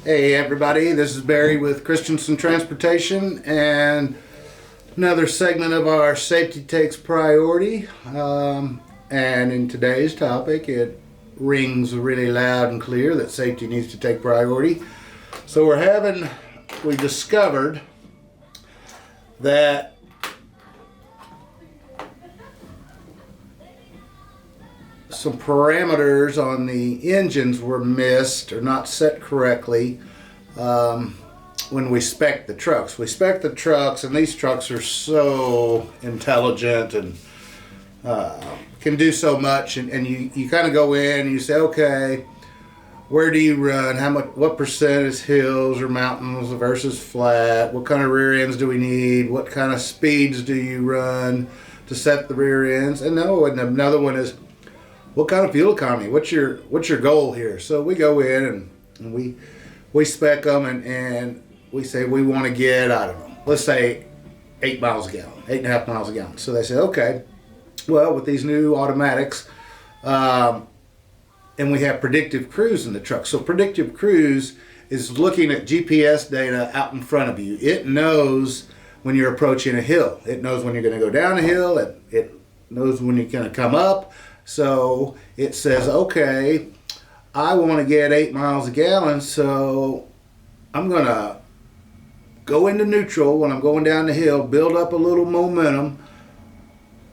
Hey everybody, this is Barry with Christenson Transportation and another segment of our Safety Takes Priority. And in today's topic, it rings really loud and clear that safety needs to take priority. So we discovered that some parameters on the engines were missed or not set correctly when we spec the trucks. We spec the trucks, and these trucks are so intelligent and can do so much. And you kind of go in and you say, okay, where do you run? What percent is hills or mountains versus flat? What kind of rear ends do we need? What kind of speeds do you run to set the rear ends? And another one is, what kind of fuel economy? What's your goal here? So we go in and we spec them and we say we want to get, I don't know, let's say 8 miles a gallon, 8.5 miles a gallon. So they say, okay, well, with these new automatics, and we have predictive cruise in the truck. So predictive cruise is looking at GPS data out in front of you. It knows when you're approaching a hill. It knows when you're going to go down a hill. It knows when you're going to come up. So it says, okay, I want to get 8 miles a gallon, so I'm going to go into neutral when I'm going down the hill, build up a little momentum,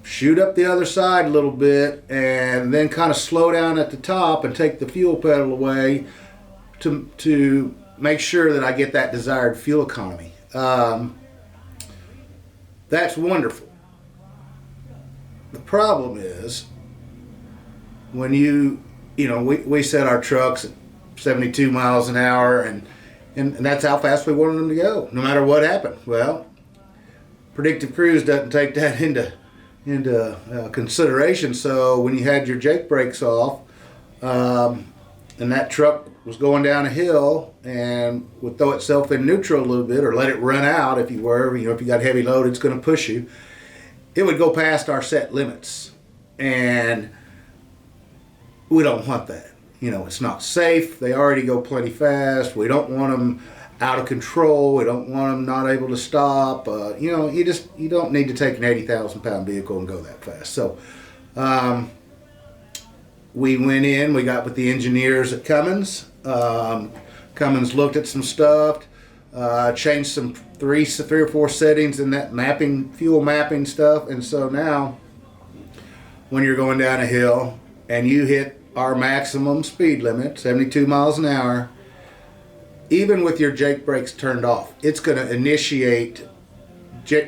shoot up the other side a little bit, and then kind of slow down at the top and take the fuel pedal away to make sure that I get that desired fuel economy. That's wonderful. The problem is, when we set our trucks at 72 miles an hour, and that's how fast we wanted them to go, no matter what happened. Well, predictive cruise doesn't take that into consideration. So when you had your jake brakes off, and that truck was going down a hill and would throw itself in neutral a little bit, or let it run out if you got heavy load, it's going to push you. It would go past our set limits, and we don't want that. It's not safe. They already go plenty fast. We don't want them out of control. We don't want them not able to stop. You don't need to take an 80,000 pound vehicle and go that fast. So we went in, we got with the engineers at Cummins. Cummins looked at some stuff, changed some three or four settings in that fuel mapping stuff. And so now when you're going down a hill and you hit our maximum speed limit, 72 miles an hour, even with your jake brakes turned off, it's going to initiate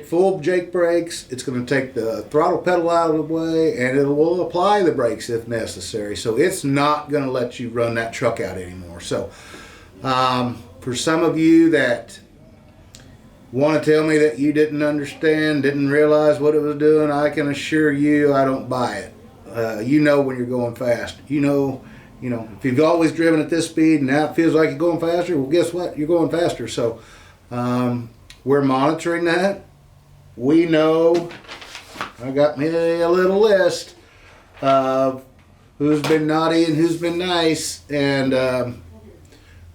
full jake brakes. It's going to take the throttle pedal out of the way, and it will apply the brakes if necessary. So it's not going to let you run that truck out anymore. So for some of you that want to tell me that you didn't understand, didn't realize what it was doing, I can assure you I don't buy it. When you're going fast. If you've always driven at this speed and now it feels like you're going faster, well, guess what? You're going faster. So we're monitoring that. We know, I got me a little list of who's been naughty and who's been nice. And,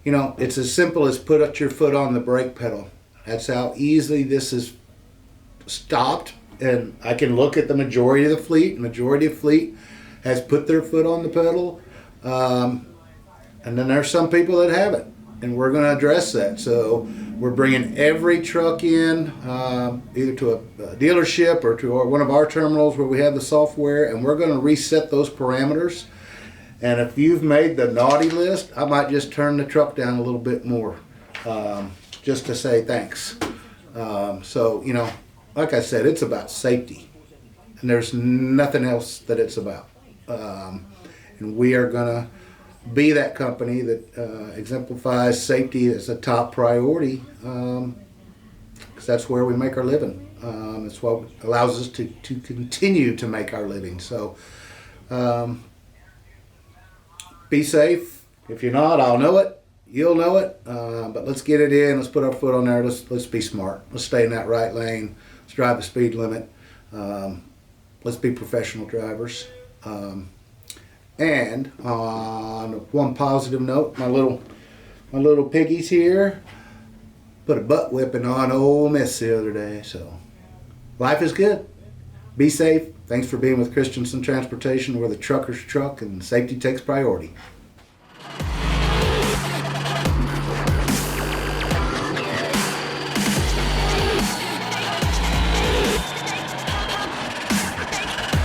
it's as simple as put up your foot on the brake pedal. That's how easily this is stopped. And I can look at the majority of the fleet. The majority of the fleet has put their foot on the pedal. And then there's some people that haven't. And we're going to address that. So we're bringing every truck in, either to a dealership or to one of our terminals where we have the software. And we're going to reset those parameters. And if you've made the naughty list, I might just turn the truck down a little bit more, just to say thanks. Like I said, it's about safety, and there's nothing else that it's about. And we are going to be that company that exemplifies safety as a top priority, because that's where we make our living. It's what allows us to continue to make our living. So be safe. If you're not, I'll know it. You'll know it. But let's get it in. Let's put our foot on there. Let's be smart. Let's stay in that right lane. Let's drive the speed limit. Let's be professional drivers. And on one positive note, my little my little piggies here. Put a butt whipping on Ole Miss the other day. So life is good. Be safe. Thanks for being with Christenson Transportation, where the truckers truck and safety takes priority.